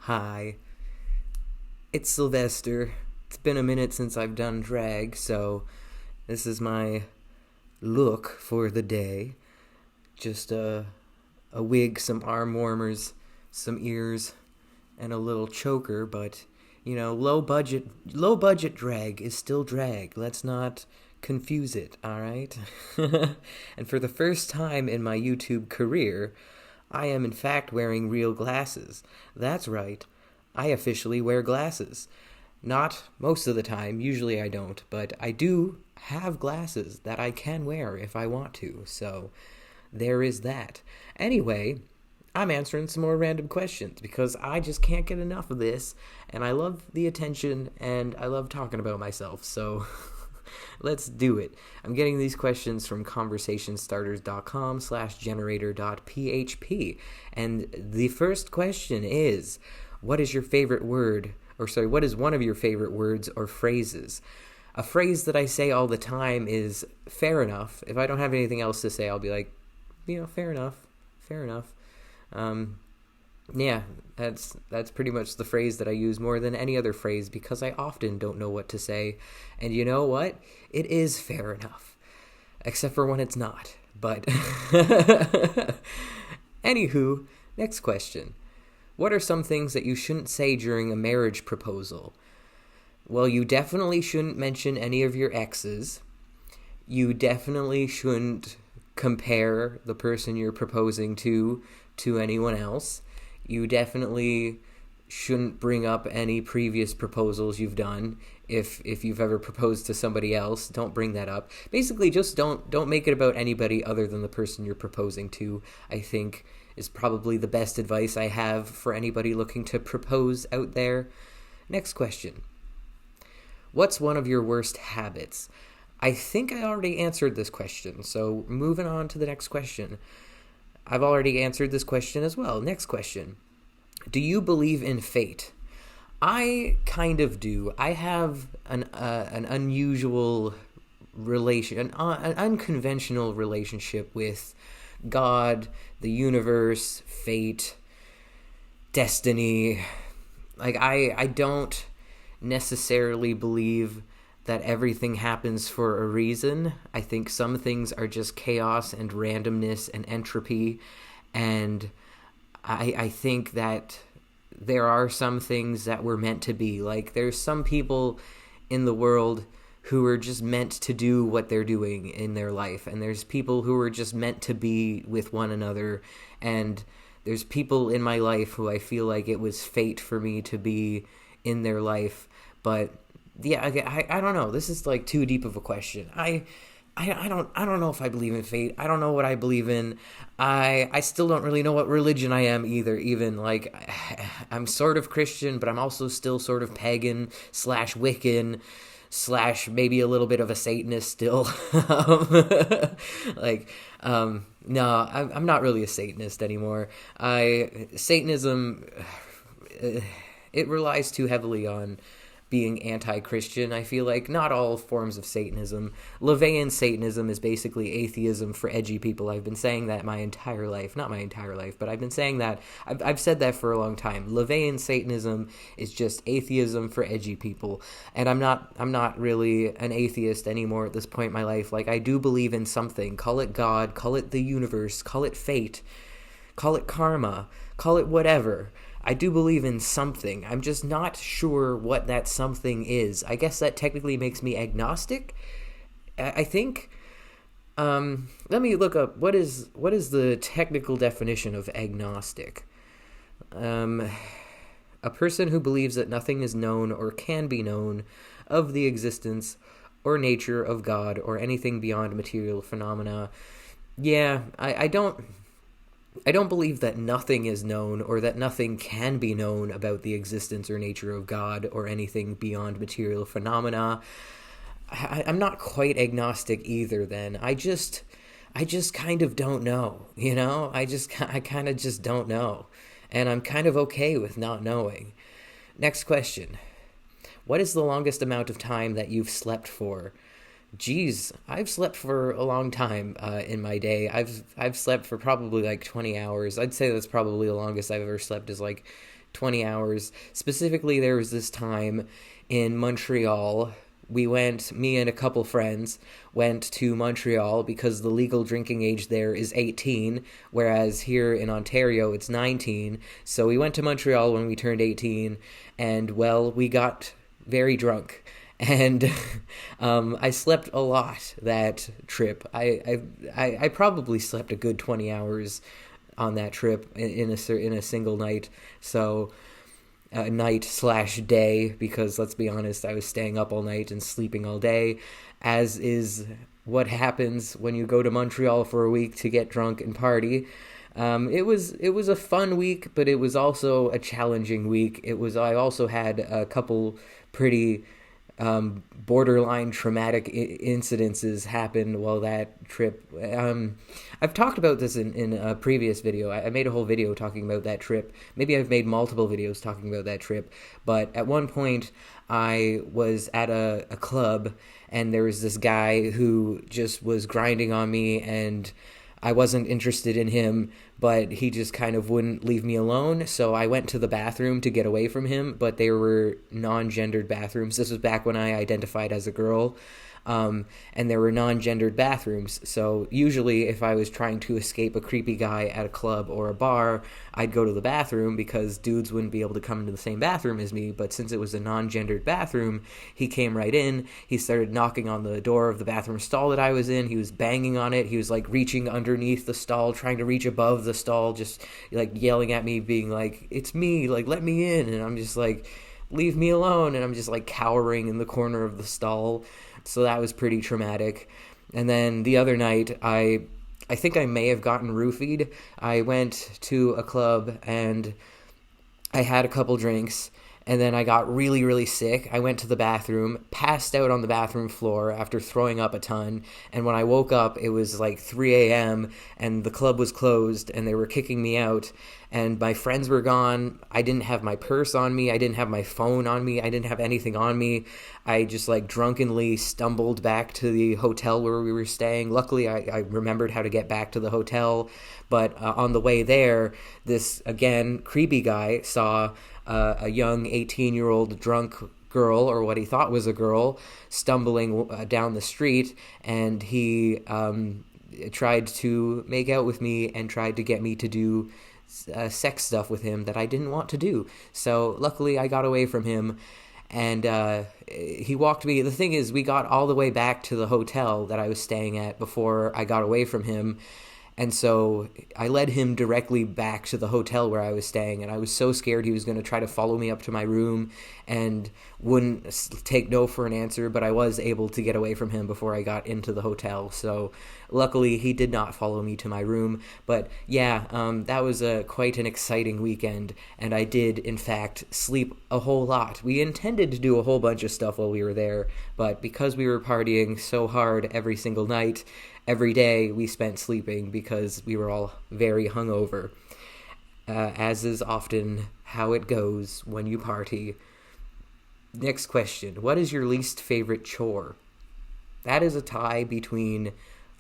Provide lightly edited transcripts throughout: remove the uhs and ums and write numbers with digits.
Hi, it's Sylvester. It's been a minute since I've done drag, so this is my look for the day. Just a wig, some arm warmers, some ears, and a little choker, but low budget drag is still drag. Let's not confuse it, all right? And for the first time in my YouTube career, I am in fact wearing real glasses. That's right. I officially wear glasses. Not most of the time, usually I don't, but I do have glasses that I can wear if I want to, so there is that. Anyway, I'm answering some more random questions because I just can't get enough of this, and I love the attention and I love talking about myself, so let's do it. I'm getting these questions from conversationstarters.com/generator.php, and the first question is, what is your favorite word, or sorry, what is one of your favorite words or phrases? A phrase that I say all the time is fair enough. If I don't have anything else to say, I'll be like, fair enough, fair enough. Um, yeah, that's pretty much the phrase that I use more than any other phrase because I often don't know what to say. And you know what? It is fair enough. Except for when it's not. But anywho, next question. What are some things that you shouldn't say during a marriage proposal? Well, you definitely shouldn't mention any of your exes. You definitely shouldn't compare the person you're proposing to anyone else. You definitely shouldn't bring up any previous proposals you've done. If you've ever proposed to somebody else, don't bring that up. Basically, just don't make it about anybody other than the person you're proposing to, I think is probably the best advice I have for anybody looking to propose out there. Next question. What's one of your worst habits? I think I already answered this question, so moving on to the next question. I've already answered this question as well. Next question. Do you believe in fate? I kind of do. I have an unusual an unconventional relationship with God, the universe, fate, destiny. Like, I don't necessarily believe that everything happens for a reason. I think some things are just chaos and randomness and entropy, and I think that there are some things that were meant to be. Like, there's some people in the world who are just meant to do what they're doing in their life, and there's people who are just meant to be with one another, and there's people in my life who I feel like it was fate for me to be in their life. But yeah, I don't know. This is like too deep of a question. I don't know if I believe in fate. I don't know what I believe in. I still don't really know what religion I am either. Even like, I'm sort of Christian, but I'm also still sort of pagan / Wiccan / maybe a little bit of a Satanist still. like, no, I'm not really a Satanist anymore. Satanism, it relies too heavily on being anti-Christian. I feel like not all forms of Satanism. LaVeyan Satanism is basically atheism for edgy people. I've been saying that my entire life. Not my entire life, but I've been saying that. I've said that for a long time. LaVeyan Satanism is just atheism for edgy people. And I'm not really an atheist anymore at this point in my life. Like, I do believe in something. Call it God, call it the universe, call it fate, call it karma, call it whatever. I do believe in something. I'm just not sure what that something is. I guess that technically makes me agnostic. I think. Let me look up what is the technical definition of agnostic. A person who believes that nothing is known or can be known of the existence or nature of God or anything beyond material phenomena. Yeah, I don't believe that nothing is known or that nothing can be known about the existence or nature of God or anything beyond material phenomena. I'm not quite agnostic either then. I just kind of don't know, I kind of just don't know. And I'm kind of okay with not knowing. Next question. What is the longest amount of time that you've slept for? Geez, I've slept for a long time in my day. I've slept for probably like 20 hours. I'd say that's probably the longest I've ever slept is like 20 hours. Specifically, there was this time in Montreal. Me and a couple friends went to Montreal because the legal drinking age there is 18, whereas here in Ontario it's 19. So we went to Montreal when we turned 18, and well, we got very drunk. And I slept a lot that trip. I probably slept a good 20 hours on that trip in a single night. So night/day, because let's be honest, I was staying up all night and sleeping all day, as is what happens when you go to Montreal for a week to get drunk and party. It was a fun week, but it was also a challenging week. I also had a couple pretty borderline traumatic incidences happen while that trip. I've talked about this in a previous video. I made a whole video talking about that trip. Maybe I've made multiple videos talking about that trip. But at one point, I was at a club, and there was this guy who just was grinding on me, and I wasn't interested in him, but he just kind of wouldn't leave me alone. So I went to the bathroom to get away from him, but they were non-gendered bathrooms. This was back when I identified as a girl. And there were non-gendered bathrooms. So usually if I was trying to escape a creepy guy at a club or a bar, I'd go to the bathroom because dudes wouldn't be able to come into the same bathroom as me. But since it was a non-gendered bathroom, he came right in. He started knocking on the door of the bathroom stall that I was in. He was banging on it. He was like reaching underneath the stall, trying to reach above the stall, just like yelling at me, being like, "It's me, like, let me in." And I'm just like, "Leave me alone." And I'm just like cowering in the corner of the stall. So that was pretty traumatic. And then the other night, I think I may have gotten roofied. I went to a club and I had a couple drinks, and then I got really, really sick. I went to the bathroom, passed out on the bathroom floor after throwing up a ton, and when I woke up, it was like 3 a.m., and the club was closed, and they were kicking me out, and my friends were gone. I didn't have my purse on me. I didn't have my phone on me. I didn't have anything on me. I just like drunkenly stumbled back to the hotel where we were staying. Luckily, I remembered how to get back to the hotel, but on the way there, this, again, creepy guy saw a young 18-year-old drunk girl, or what he thought was a girl, stumbling down the street, and he tried to make out with me and tried to get me to do sex stuff with him that I didn't want to do. So luckily I got away from him, and he walked me. The thing is, we got all the way back to the hotel that I was staying at before I got away from him. And so I led him directly back to the hotel where I was staying, and I was so scared he was going to try to follow me up to my room and wouldn't take no for an answer, but I was able to get away from him before I got into the hotel. So luckily he did not follow me to my room. But yeah, that was quite an exciting weekend, and I did, in fact, sleep a whole lot. We intended to do a whole bunch of stuff while we were there, but because we were partying so hard every single night, every day we spent sleeping because we were all very hungover, as is often how it goes when you party. Next question. What is your least favorite chore? That is a tie between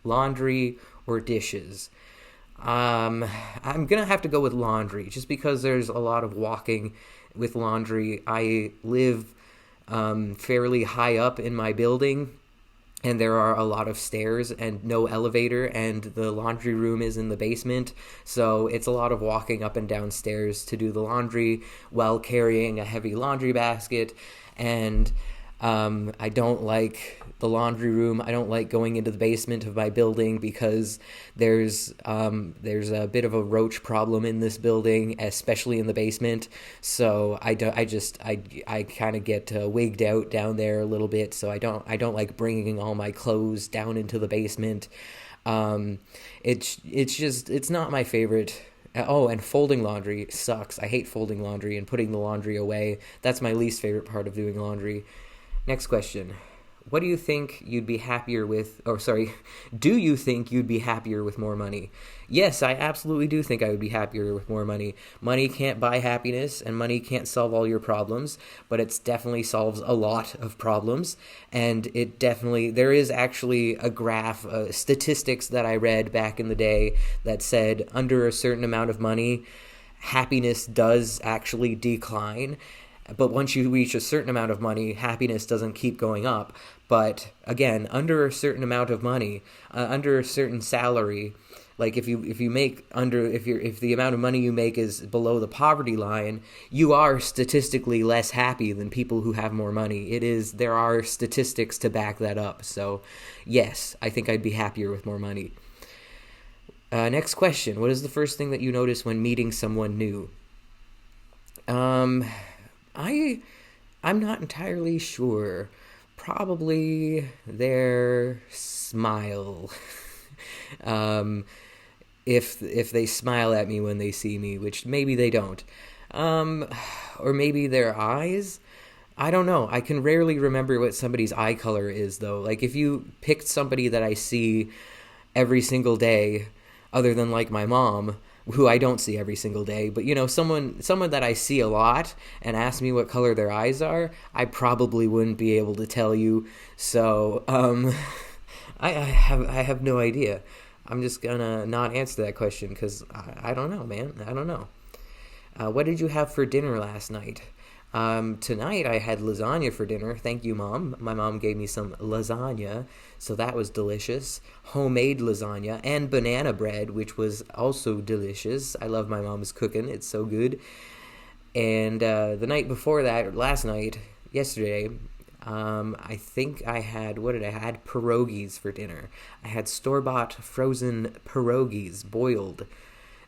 laundry or dishes. I'm going to have to go with laundry, just because there's a lot of walking with laundry. I live fairly high up in my building, and there are a lot of stairs and no elevator, and the laundry room is in the basement, so it's a lot of walking up and down stairs to do the laundry while carrying a heavy laundry basket, and I don't like the laundry room. I don't like going into the basement of my building because there's a bit of a roach problem in this building, especially in the basement. So I kind of get wigged out down there a little bit. So I don't like bringing all my clothes down into the basement. It's not my favorite. Oh, and folding laundry sucks. I hate folding laundry and putting the laundry away. That's my least favorite part of doing laundry. Next question. What do you think you'd be happier with, do you think you'd be happier with more money? Yes, I absolutely do think I would be happier with more money. Money can't buy happiness, and money can't solve all your problems, but it definitely solves a lot of problems, and there is actually a graph, statistics that I read back in the day that said under a certain amount of money, happiness does actually decline. But once you reach a certain amount of money, happiness doesn't keep going up. But again, under a certain amount of money, under a certain salary, like if you make under if the amount of money you make is below the poverty line, you are statistically less happy than people who have more money. There are statistics to back that up. So yes, I think I'd be happier with more money. Next question. What is the first thing that you notice when meeting someone new? I'm not entirely sure. Probably their smile. If they smile at me when they see me, which maybe they don't. Or maybe their eyes. I don't know. I can rarely remember what somebody's eye color is, though. Like, if you picked somebody that I see every single day, other than, like, my mom, who I don't see every single day, but, someone that I see a lot and ask me what color their eyes are, I probably wouldn't be able to tell you. So, I have no idea. I'm just gonna not answer that question because I don't know, man. I don't know. What did you have for dinner last night? Tonight I had lasagna for dinner. Thank you, Mom. My mom gave me some lasagna, so that was delicious. Homemade lasagna and banana bread, which was also delicious. I love my mom's cooking. It's so good. And the night before that, or last night, yesterday, I think I had, what did I had? Pierogies for dinner. I had store-bought frozen pierogies, boiled.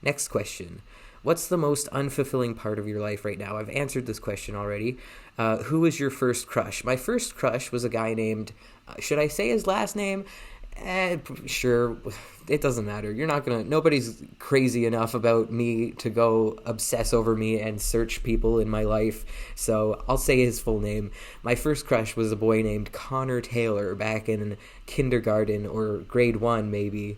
Next question. What's the most unfulfilling part of your life right now? I've answered this question already. Who was your first crush? My first crush was a guy named, should I say his last name? Sure, it doesn't matter. Nobody's crazy enough about me to go obsess over me and search people in my life, so I'll say his full name. My first crush was a boy named Connor Taylor back in kindergarten or grade 1 maybe.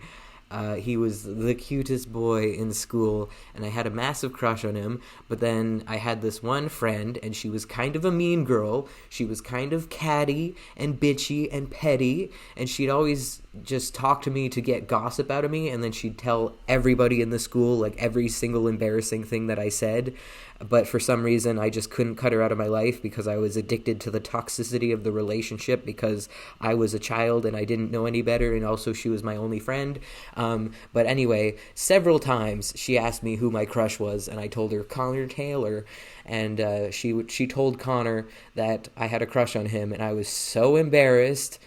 He was the cutest boy in school, and I had a massive crush on him, but then I had this one friend, and she was kind of a mean girl. She was kind of catty and bitchy and petty, and she'd always just talk to me to get gossip out of me, and then she'd tell everybody in the school, like, every single embarrassing thing that I said. But for some reason, I just couldn't cut her out of my life because I was addicted to the toxicity of the relationship because I was a child and I didn't know any better, and also she was my only friend. But anyway, several times she asked me who my crush was, and I told her Connor Taylor, and she told Connor that I had a crush on him, and I was so embarrassed.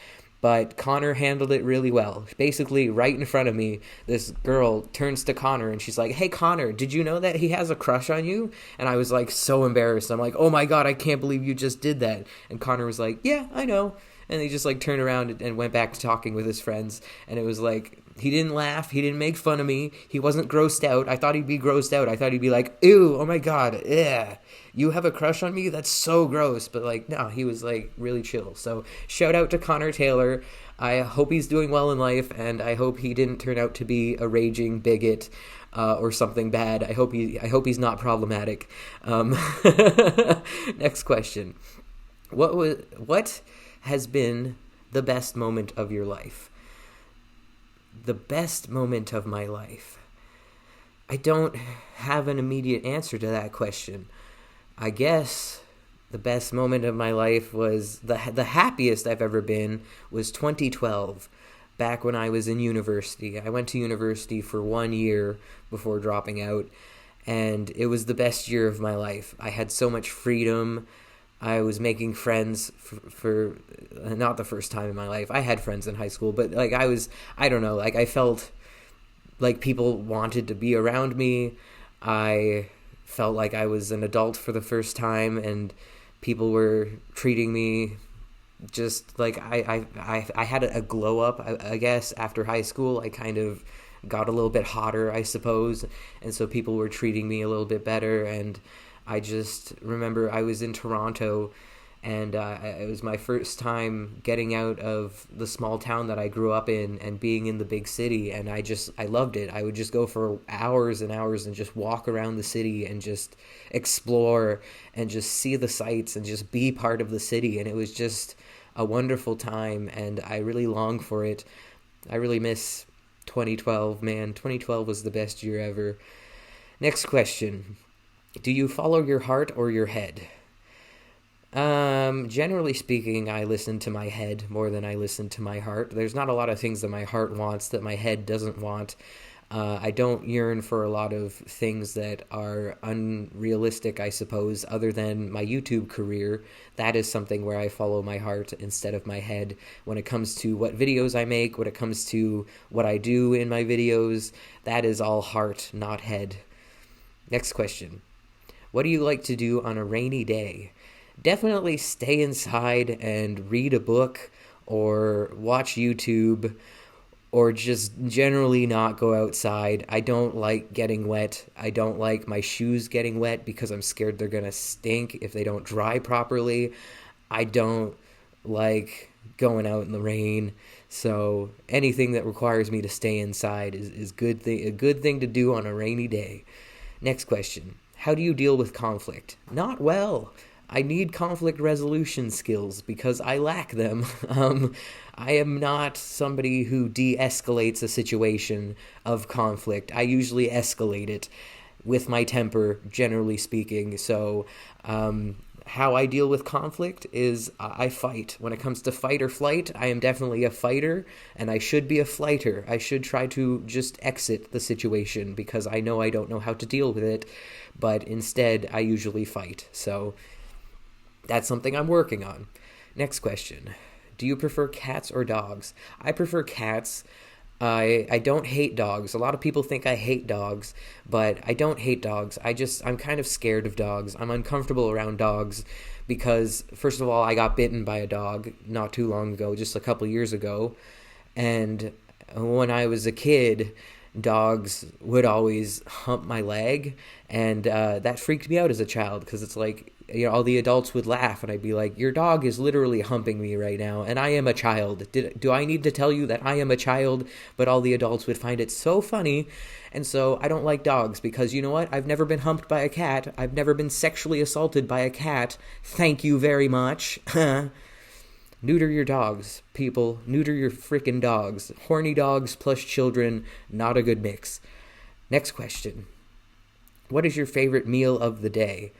But Connor handled it really well. Basically, right in front of me, this girl turns to Connor and she's like, "Hey, Connor, did you know that he has a crush on you?" And I was like so embarrassed. I'm like, "Oh my God, I can't believe you just did that." And Connor was like, "Yeah, I know." And he just like turned around and went back to talking with his friends. And it was like, he didn't laugh. He didn't make fun of me. He wasn't grossed out. I thought he'd be grossed out. I thought he'd be like, "Ew, oh my God, ugh. You have a crush on me? That's so gross." But like, no, he was like really chill. So shout out to Connor Taylor. I hope he's doing well in life, and I hope he didn't turn out to be a raging bigot or something bad. I hope he's not problematic. Next question. What has been the best moment of your life? The best moment of my life. I don't have an immediate answer to that question. I guess the best moment of my life was the happiest I've ever been was 2012, back when I was in university. I went to university for 1 year before dropping out, and it was the best year of my life. I had so much freedom. I was making friends for not the first time in my life. I had friends in high school, but like I don't know, like I felt like people wanted to be around me. I felt like I was an adult for the first time, and people were treating me just like I had a glow up, I guess, after high school. I kind of got a little bit hotter, I suppose, and so people were treating me a little bit better. And I just remember I was in Toronto, and it was my first time getting out of the small town that I grew up in and being in the big city, and I loved it. I would just go for hours and hours and just walk around the city and just explore and just see the sights and just be part of the city, and it was just a wonderful time, and I really long for it. I really miss 2012, man. 2012 was the best year ever. Next question. Do you follow your heart or your head? Generally speaking, I listen to my head more than I listen to my heart. There's not a lot of things that my heart wants that my head doesn't want. I don't yearn for a lot of things that are unrealistic, I suppose, other than my YouTube career. That is something where I follow my heart instead of my head. When it comes to what videos I make, when it comes to what I do in my videos, that is all heart, not head. Next question. What do you like to do on a rainy day? Definitely stay inside and read a book or watch YouTube or just generally not go outside. I don't like getting wet. I don't like my shoes getting wet because I'm scared they're going to stink if they don't dry properly. I don't like going out in the rain. So anything that requires me to stay inside is a good thing to do on a rainy day. Next question. How do you deal with conflict? Not well. I need conflict resolution skills because I lack them. I am not somebody who de-escalates a situation of conflict. I usually escalate it with my temper, generally speaking. So how I deal with conflict is I fight. When it comes to fight or flight, I am definitely a fighter, and I should be a flighter. I should try to just exit the situation because I know I don't know how to deal with it, but instead I usually fight. So that's something I'm working on. Next question. Do you prefer cats or dogs? I prefer cats. I don't hate dogs. A lot of people think I hate dogs, but I don't hate dogs. I'm kind of scared of dogs. I'm uncomfortable around dogs because, first of all, I got bitten by a dog not too long ago, just a couple years ago. And when I was a kid, dogs would always hump my leg, and that freaked me out as a child because it's like, all the adults would laugh, and I'd be like, your dog is literally humping me right now, and I am a child. Do I need to tell you that I am a child? But all the adults would find it so funny, and so I don't like dogs because, you know what? I've never been humped by a cat. I've never been sexually assaulted by a cat. Thank you very much. Neuter your dogs, people. Neuter your freaking dogs. Horny dogs plus children, not a good mix. Next question. What is your favorite meal of the day?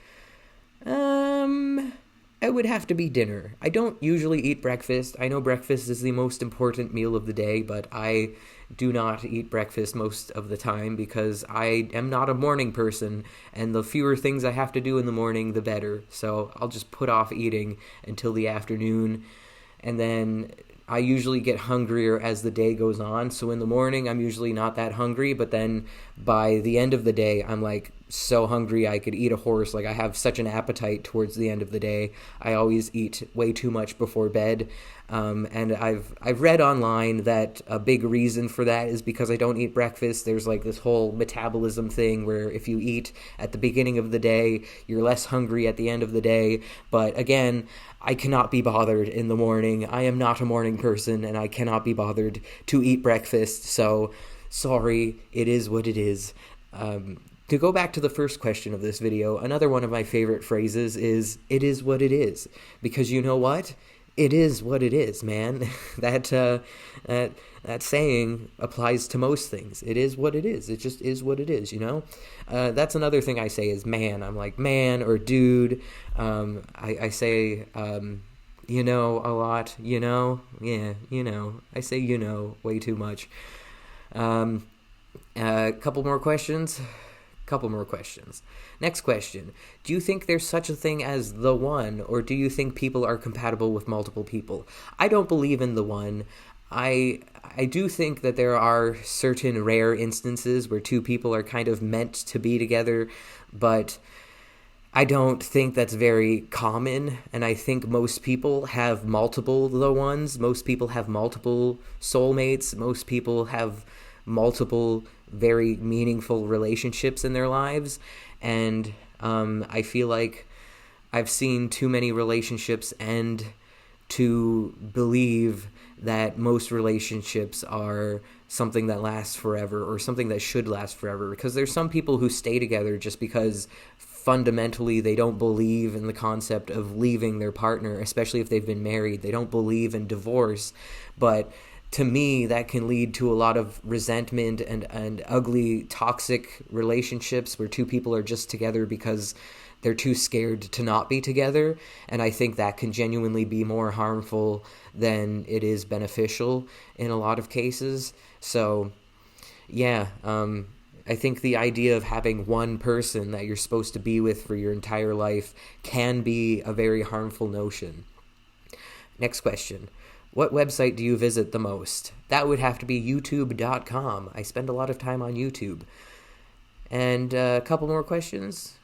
It would have to be dinner. I don't usually eat breakfast. I know breakfast is the most important meal of the day, but I do not eat breakfast most of the time because I am not a morning person, and the fewer things I have to do in the morning, the better. So I'll just put off eating until the afternoon, and then I usually get hungrier as the day goes on. So in the morning, I'm usually not that hungry, but then by the end of the day, I'm like so hungry I could eat a horse. Like I have such an appetite towards the end of the day. I always eat way too much before bed. And I've read online that a big reason for that is because I don't eat breakfast. There's like this whole metabolism thing where if you eat at the beginning of the day, you're less hungry at the end of the day. But again, I cannot be bothered in the morning. I am not a morning person, and I cannot be bothered to eat breakfast. So sorry, it is what it is. To go back to the first question of this video, another one of my favorite phrases is, it is what it is. Because you know what? It is what it is, man. That saying applies to most things. It is what it is. It just is what it is, you know? That's another thing I say is man. I'm like man or dude. I say, you know, a lot, you know? Yeah, you know. I say you know way too much. Couple more questions. Next question. Do you think there's such a thing as the one, or do you think people are compatible with multiple people? I don't believe in the one. I do think that there are certain rare instances where two people are kind of meant to be together, but I don't think that's very common, and I think most people have multiple the ones. Most people have multiple soulmates. Most people have multiple very meaningful relationships in their lives, and I feel like I've seen too many relationships end to believe that most relationships are something that lasts forever or something that should last forever, because there's some people who stay together just because fundamentally they don't believe in the concept of leaving their partner, especially if they've been married. They don't believe in divorce, but to me, that can lead to a lot of resentment and ugly, toxic relationships where two people are just together because they're too scared to not be together. And I think that can genuinely be more harmful than it is beneficial in a lot of cases. So, yeah, I think the idea of having one person that you're supposed to be with for your entire life can be a very harmful notion. Next question. What website do you visit the most? That would have to be youtube.com. I spend a lot of time on YouTube. And a couple more questions.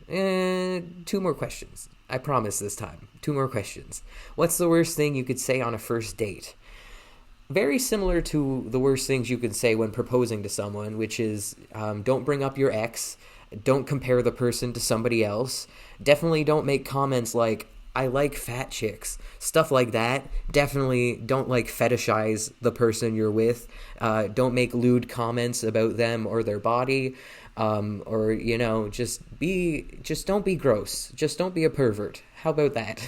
Two more questions. I promise this time. Two more questions. What's the worst thing you could say on a first date? Very similar to the worst things you could say when proposing to someone, which is don't bring up your ex, don't compare the person to somebody else, definitely don't make comments like, I like fat chicks, stuff like that. Definitely don't fetishize the person you're with. Don't make lewd comments about them or their body. Or, just don't be gross. Just don't be a pervert. How about that?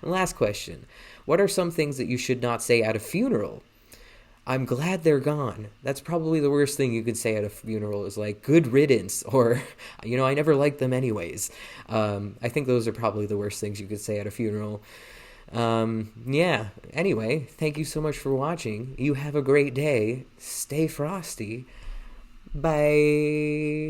And last question. What are some things that you should not say at a funeral? I'm glad they're gone. That's probably the worst thing you could say at a funeral is like, good riddance, or, I never liked them anyways. I think those are probably the worst things you could say at a funeral. Yeah, anyway, thank you so much for watching. You have a great day. Stay frosty. Bye.